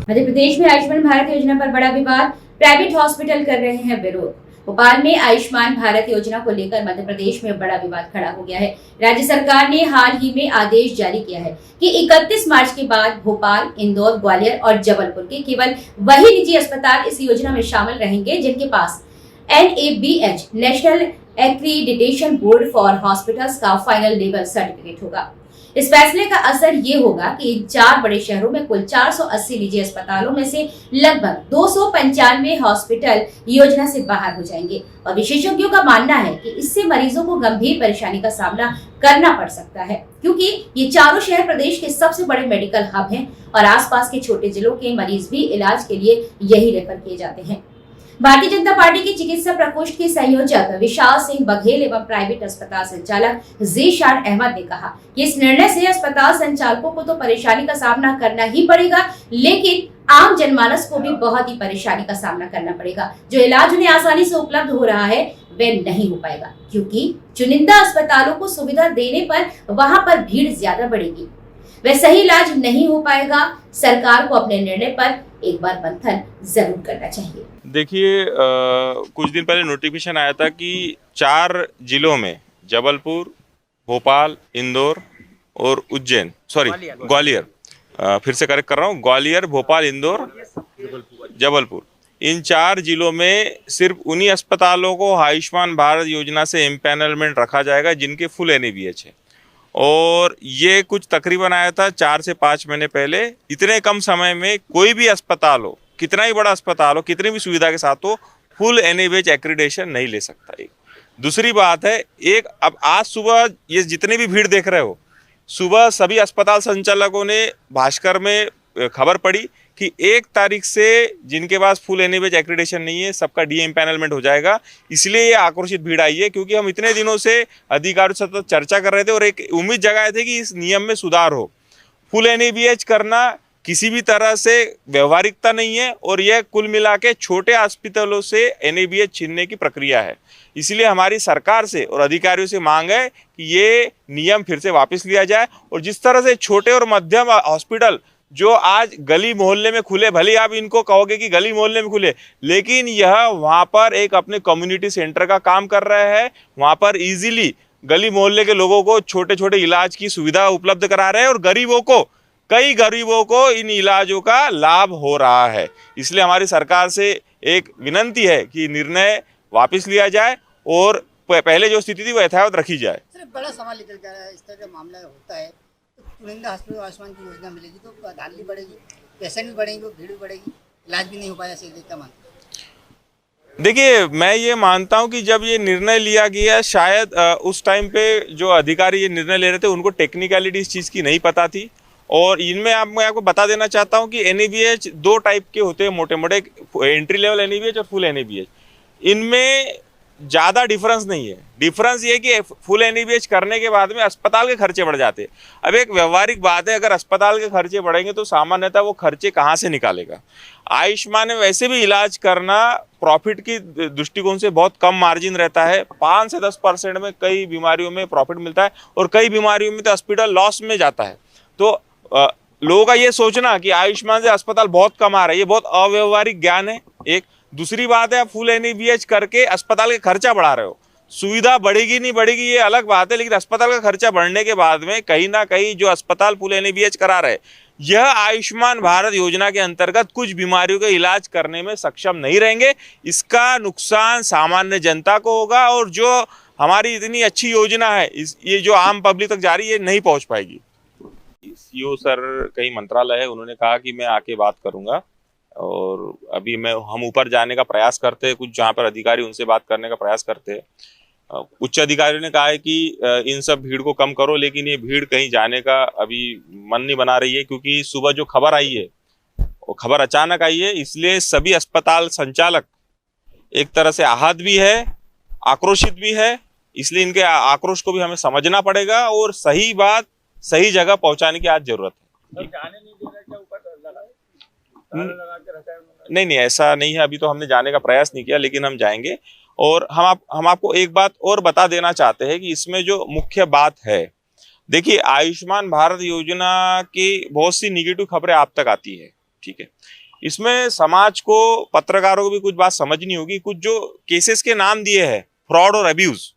मध्य प्रदेश में आयुष्मान भारत योजना पर बड़ा विवाद, प्राइवेट हॉस्पिटल कर रहे हैं विरोध। भोपाल में आयुष्मान भारत योजना को लेकर मध्य प्रदेश में बड़ा विवाद खड़ा हो गया है। राज्य सरकार ने हाल ही में आदेश जारी किया है कि 31 मार्च के बाद भोपाल, इंदौर, ग्वालियर और जबलपुर के केवल वही निजी अस्पताल इस योजना में शामिल रहेंगे जिनके पास NABH national accreditation board for hospitals का फाइनल लेवल सर्टिफिकेट होगा। इस फैसले का असर ये होगा कि 4 बड़े शहरों में कुल 480 निजी अस्पतालों में से लगभग 295 हॉस्पिटल योजना से बाहर हो जाएंगे और विशेषज्ञों का मानना है कि इससे मरीजों को गंभीर परेशानी का सामना करना पड़ सकता है, क्योंकि ये चारों शहर प्रदेश के सबसे बड़े मेडिकल हब हैं और आसपास के छोटे जिलों के मरीज भी इलाज के लिए यही रेफर किए जाते हैं। भारतीय जनता पार्टी के चिकित्सा प्रकोष्ठ के संयोजक विशाल सिंह बघेल एवं प्राइवेट अस्पताल संचालक ज़ीशान अहमद ने कहा कि इस निर्णय से अस्पताल संचालकों को तो परेशानी का सामना करना ही पड़ेगा, लेकिन आम जनमानस को भी बहुत ही परेशानी का सामना करना पड़ेगा। जो इलाज उन्हें आसानी से उपलब्ध हो रहा है वह नहीं हो पाएगा, क्योंकि चुनिंदा अस्पतालों को सुविधा देने पर वहां पर भीड़ ज्यादा बढ़ेगी, वह सही इलाज नहीं हो पाएगा। सरकार को अपने निर्णय पर एक बार मंथन जरूर करना चाहिए। देखिए, कुछ दिन पहले नोटिफिकेशन आया था कि 4 जिलों में जबलपुर, भोपाल, इंदौर और उज्जैन, ग्वालियर, फिर से करेक्ट कर रहा हूँ, ग्वालियर, भोपाल, इंदौर, जबलपुर, इन 4 जिलों में सिर्फ उन्हीं अस्पतालों को आयुष्मान भारत योजना से एम्पैनलमेंट रखा जाएगा जिनके फुल NABH है। और ये कुछ तकरीबन आया था 4 से 5 महीने पहले। इतने कम समय में कोई भी अस्पताल हो, कितना ही बड़ा अस्पताल हो, कितनी भी सुविधा के साथ हो, फुल NABH एक्रीडेशन नहीं ले सकता। एक दूसरी बात है, एक अब आज सुबह ये जितनी भी भीड़ देख रहे हो, सुबह सभी अस्पताल संचालकों ने भास्कर में खबर पड़ी कि 1 तारीख से जिनके पास फुल NABH एक्रीडेशन नहीं है सबका डीएम्पैनलमेंट हो जाएगा। इसलिए ये आक्रोशित भीड़ आई है, क्योंकि हम इतने दिनों से अधिकारियों से सतत चर्चा कर रहे थे और एक उम्मीद जगाए थे कि इस नियम में सुधार हो। फुल NABH करना किसी भी तरह से व्यवहारिकता नहीं है और यह कुल मिला के छोटे अस्पतालों से NABH छीनने की प्रक्रिया है। इसलिए हमारी सरकार से और अधिकारियों से मांग है कि ये नियम फिर से वापस लिया जाए और जिस तरह से छोटे और मध्यम हॉस्पिटल जो आज गली मोहल्ले में खुले, भले आप इनको कहोगे कि गली मोहल्ले में खुले, लेकिन यह वहाँ पर एक अपने कम्युनिटी सेंटर का काम कर रहे हैं। वहाँ पर इजीली गली मोहल्ले के लोगों को छोटे छोटे इलाज की सुविधा उपलब्ध करा रहे हैं और कई गरीबों को इन इलाजों का लाभ हो रहा है। इसलिए हमारी सरकार से एक विनंती है कि निर्णय वापस लिया जाए और पहले जो स्थिति थी वो यथावत रखी जाए। सिर्फ बड़ा सवाल निकल कर रहा है, इस तरह का मामला होता है तो चुनिंदा हॉस्पिटल आयुष्मान की योजना मिलेगी तो धांधली बढ़ेगी, पेशेंट भी बढ़ेंगे, भीड़ भी बढ़ेगी, इलाज भी नहीं हो पाया। क्या मानते? देखिए, मैं ये मानता हूँ कि जब ये निर्णय लिया गया, शायद उस टाइम पे जो अधिकारी ये निर्णय ले रहे थे उनको टेक्निकलिटी इस चीज़ की नहीं पता थी। और इनमें मैं आपको बता देना चाहता हूँ कि NABH 2 टाइप के होते हैं मोटे मोटे, एंट्री लेवल NABH और फुल NABH। इनमें ज़्यादा डिफरेंस नहीं है। डिफरेंस ये कि फुल NABH करने के बाद में अस्पताल के खर्चे बढ़ जाते हैं। अब एक व्यवहारिक बात है, अगर अस्पताल के खर्चे बढ़ेंगे तो सामान्यतः वो खर्चे कहाँ से निकालेगा। आयुष्मान में वैसे भी इलाज करना प्रॉफिट की दृष्टिकोण से बहुत कम मार्जिन रहता है। 5 से 10% में कई बीमारियों में प्रॉफिट मिलता है और कई बीमारियों में तो हॉस्पिटल लॉस में जाता है। तो लोगों का ये सोचना कि आयुष्मान से अस्पताल बहुत कमा रहा है, ये बहुत अव्यवहारिक ज्ञान है। एक दूसरी बात है, आप फुल NABH करके अस्पताल का खर्चा बढ़ा रहे हो। सुविधा बढ़ेगी नहीं बढ़ेगी ये अलग बात है, लेकिन अस्पताल का खर्चा बढ़ने के बाद में कहीं ना कहीं जो अस्पताल फुल NABH करा रहे, यह आयुष्मान भारत योजना के अंतर्गत कुछ बीमारियों का इलाज करने में सक्षम नहीं रहेंगे। इसका नुकसान सामान्य जनता को होगा और जो हमारी इतनी अच्छी योजना है ये जो आम पब्लिक तक जा रही है नहीं पहुँच पाएगी। CEO सर कहीं मंत्रालय है, उन्होंने कहा कि मैं आके बात करूंगा और अभी हम ऊपर जाने का प्रयास करते हैं, कुछ जहाँ पर अधिकारी उनसे बात करने का प्रयास करते हैं। उच्च अधिकारियों ने कहा है कि इन सब भीड़ को कम करो, लेकिन ये भीड़ कहीं जाने का अभी मन नहीं बना रही है, क्योंकि सुबह जो खबर आई है वो खबर अचानक आई है। इसलिए सभी अस्पताल संचालक एक तरह से आहत भी है, आक्रोशित भी है। इसलिए इनके आक्रोश को भी हमें समझना पड़ेगा और सही बात सही जगह पहुंचाने की आज जरूरत है। नहीं, ऐसा नहीं है। अभी तो हमने जाने का प्रयास नहीं किया, लेकिन हम जाएंगे। और हम आपको एक बात और बता देना चाहते हैं कि इसमें जो मुख्य बात है, देखिए, आयुष्मान भारत योजना की बहुत सी निगेटिव खबरें आप तक आती है, ठीक है। इसमें समाज को, पत्रकारों को भी कुछ बात समझनी होगी। कुछ जो केसेस के नाम दिए हैं, फ्रॉड और अब्यूज,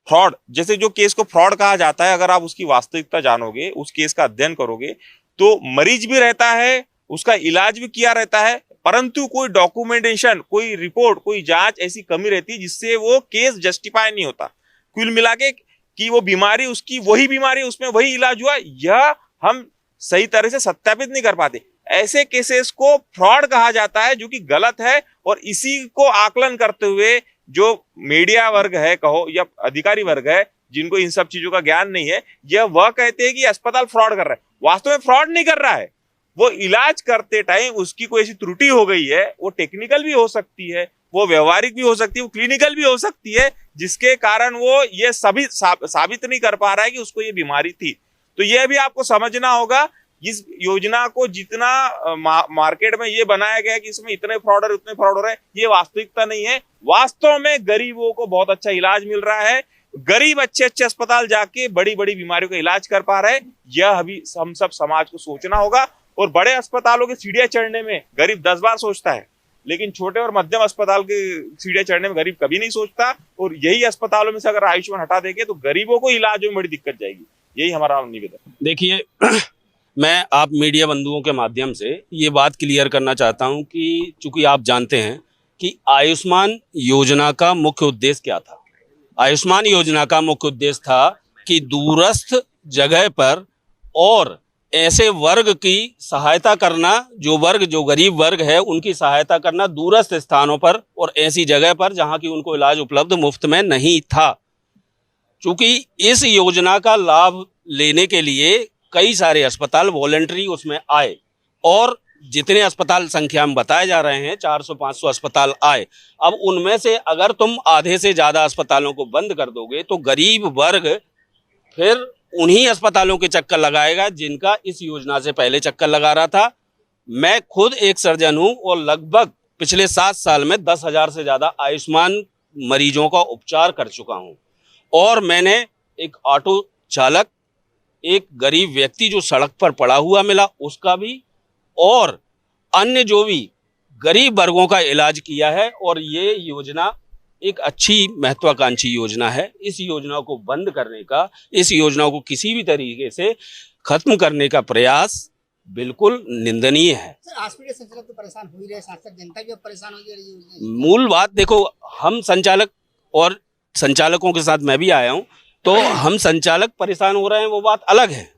फ्रॉड जैसे जो केस को फ्रॉड कहा जाता है, अगर आप उसकी वास्तविकता जानोगे, उस केस का अध्ययन करोगे, तो मरीज भी रहता है, उसका इलाज भी किया रहता है, परंतु कोई डॉक्यूमेंटेशन, कोई रिपोर्ट, कोई जांच ऐसी कमी रहती है जिससे वो केस जस्टिफाई नहीं होता। कुल मिला के कि वो बीमारी उसकी वही बीमारी, उसमें वही इलाज हुआ, यह हम सही तरह से सत्यापित नहीं कर पाते। ऐसे केसेस को फ्रॉड कहा जाता है, जो कि गलत है। और इसी को आकलन करते हुए जो मीडिया वर्ग है कहो या अधिकारी वर्ग है, जिनको इन सब चीजों का ज्ञान नहीं है, यह वह कहते हैं कि अस्पताल फ्रॉड कर रहा है। वास्तव में फ्रॉड नहीं कर रहा है, वो इलाज करते टाइम उसकी कोई ऐसी त्रुटि हो गई है, वो टेक्निकल भी हो सकती है, वो व्यवहारिक भी हो सकती है, वो क्लिनिकल भी हो सकती है, जिसके कारण वो ये सभी साबित नहीं कर पा रहा है कि उसको ये बीमारी थी। तो यह भी आपको समझना होगा। इस योजना को जितना मार्केट में ये बनाया गया कि इसमें इतने फ्रॉड उतने फ्रॉड हो रहे हैं, ये वास्तविकता नहीं है। वास्तव में गरीबों को बहुत अच्छा इलाज मिल रहा है, गरीब अच्छे अच्छे अस्पताल जाके बड़ी बड़ी बीमारियों का इलाज कर पा रहे हैं। यह अभी हम सब समाज को सोचना होगा। और बड़े अस्पतालों की सीढ़ियां चढ़ने में गरीब 10 बार सोचता है, लेकिन छोटे और मध्यम अस्पताल की सीढ़ियां चढ़ने में गरीब कभी नहीं सोचता। और यही अस्पतालों में से अगर आयुष्मान हटा देंगे तो गरीबों को इलाज में बड़ी दिक्कत जाएगी। यही हमारा निवेदन। देखिए, मैं आप मीडिया बंधुओं के माध्यम से ये बात क्लियर करना चाहता हूं कि चूंकि आप जानते हैं कि आयुष्मान योजना का मुख्य उद्देश्य क्या था। आयुष्मान योजना का मुख्य उद्देश्य था कि दूरस्थ जगह पर और ऐसे वर्ग की सहायता करना, जो गरीब वर्ग है उनकी सहायता करना दूरस्थ स्थानों पर और ऐसी जगह पर जहां की उनको इलाज उपलब्ध मुफ्त में नहीं था। चूंकि इस योजना का लाभ लेने के लिए कई सारे अस्पताल वॉलंटरी उसमें आए और जितने अस्पताल संख्या में बताए जा रहे हैं 400-500 अस्पताल आए। अब उनमें से अगर तुम आधे से ज़्यादा अस्पतालों को बंद कर दोगे तो गरीब वर्ग फिर उन्हीं अस्पतालों के चक्कर लगाएगा जिनका इस योजना से पहले चक्कर लगा रहा था। मैं खुद एक सर्जन हूँ और लगभग पिछले 7 साल में 10,000 से ज़्यादा आयुष्मान मरीजों का उपचार कर चुका हूँ। और मैंने एक ऑटो चालक, एक गरीब व्यक्ति जो सड़क पर पड़ा हुआ मिला उसका भी, और अन्य जो भी गरीब वर्गों का इलाज किया है। और ये योजना एक अच्छी महत्वाकांक्षी योजना है। इस योजना को बंद करने का, इस योजना को किसी भी तरीके से खत्म करने का प्रयास बिल्कुल निंदनीय है। सर, हॉस्पिटल संचालक तो परेशान हो ही रहे, साथ साथ जनता भी अब परेशान हो रही है। मूल बात देखो, हम संचालक और संचालकों के साथ मैं भी आया हूं, तो हम संचालक परेशान हो रहे हैं वो बात अलग है।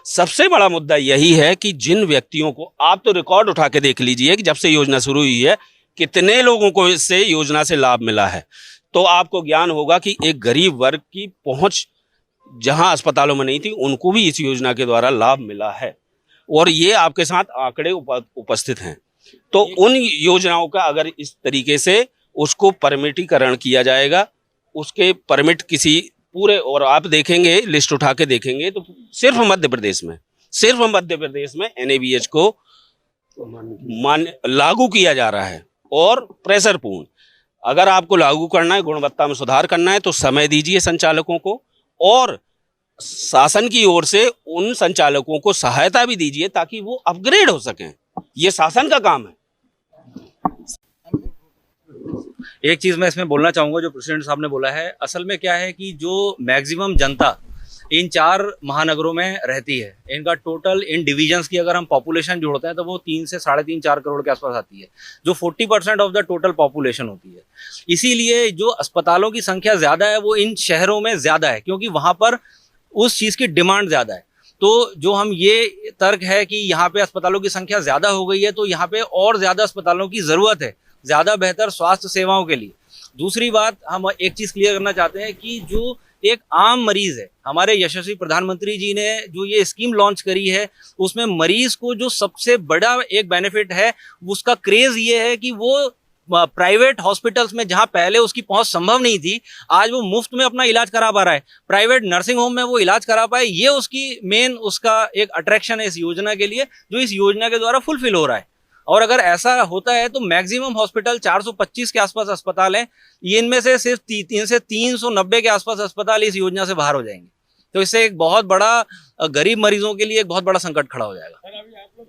सबसे बड़ा मुद्दा यही है कि जिन व्यक्तियों को, आप तो रिकॉर्ड उठा के देख लीजिए कि जब से योजना शुरू हुई है कितने लोगों को इससे योजना से लाभ मिला है, तो आपको ज्ञान होगा कि एक गरीब वर्ग की पहुंच जहां अस्पतालों में नहीं थी उनको भी इस योजना के द्वारा लाभ मिला है। और ये आपके साथ आंकड़े उपस्थित हैं। तो उन योजनाओं का अगर इस तरीके से उसको परमिटीकरण किया जाएगा, उसके परमिट किसी पूरे, और आप देखेंगे लिस्ट उठा के देखेंगे तो सिर्फ मध्य प्रदेश में NABH को लागू किया जा रहा है और प्रेशर पूर्ण। अगर आपको लागू करना है, गुणवत्ता में सुधार करना है तो समय दीजिए संचालकों को, और शासन की ओर से उन संचालकों को सहायता भी दीजिए ताकि वो अपग्रेड हो सकें। ये शासन का काम है। एक चीज़ मैं इसमें बोलना चाहूँगा, जो प्रेसिडेंट साहब ने बोला है, असल में क्या है कि जो मैक्सिमम जनता इन 4 महानगरों में रहती है, इनका टोटल इन डिविजन्स की अगर हम पॉपुलेशन जोड़ते हैं तो वो 3 से 3.5-4 करोड़ के आसपास आती है, जो 40% ऑफ द टोटल पॉपुलेशन होती है। इसीलिए जो अस्पतालों की संख्या ज़्यादा है वो इन शहरों में ज़्यादा है, क्योंकि वहाँ पर उस चीज़ की डिमांड ज़्यादा है। तो जो हम ये तर्क है कि यहाँ पे अस्पतालों की संख्या ज़्यादा हो गई है तो यहाँ पे और ज़्यादा अस्पतालों की ज़रूरत है, ज़्यादा बेहतर स्वास्थ्य सेवाओं के लिए। दूसरी बात, हम एक चीज़ क्लियर करना चाहते हैं कि जो एक आम मरीज़ है, हमारे यशस्वी प्रधानमंत्री जी ने जो ये स्कीम लॉन्च करी है उसमें मरीज़ को जो सबसे बड़ा एक बेनिफिट है उसका क्रेज़ ये है कि वो प्राइवेट हॉस्पिटल्स में जहां पहले उसकी पहुंच संभव नहीं थी, आज वो मुफ्त में अपना इलाज करा पा रहा है। प्राइवेट नर्सिंग होम में वो इलाज करा पाए, ये उसकी मेन उसका एक अट्रैक्शन है इस योजना के लिए, जो इस योजना के द्वारा फुलफिल हो रहा है। और अगर ऐसा होता है तो मैक्सिमम हॉस्पिटल 425 के आसपास अस्पताल हैं, ये इनमें से सिर्फ 3 से 390 के आसपास अस्पताल इस योजना से बाहर हो जाएंगे। तो इससे एक बहुत बड़ा गरीब मरीजों के लिए एक बहुत बड़ा संकट खड़ा हो जाएगा।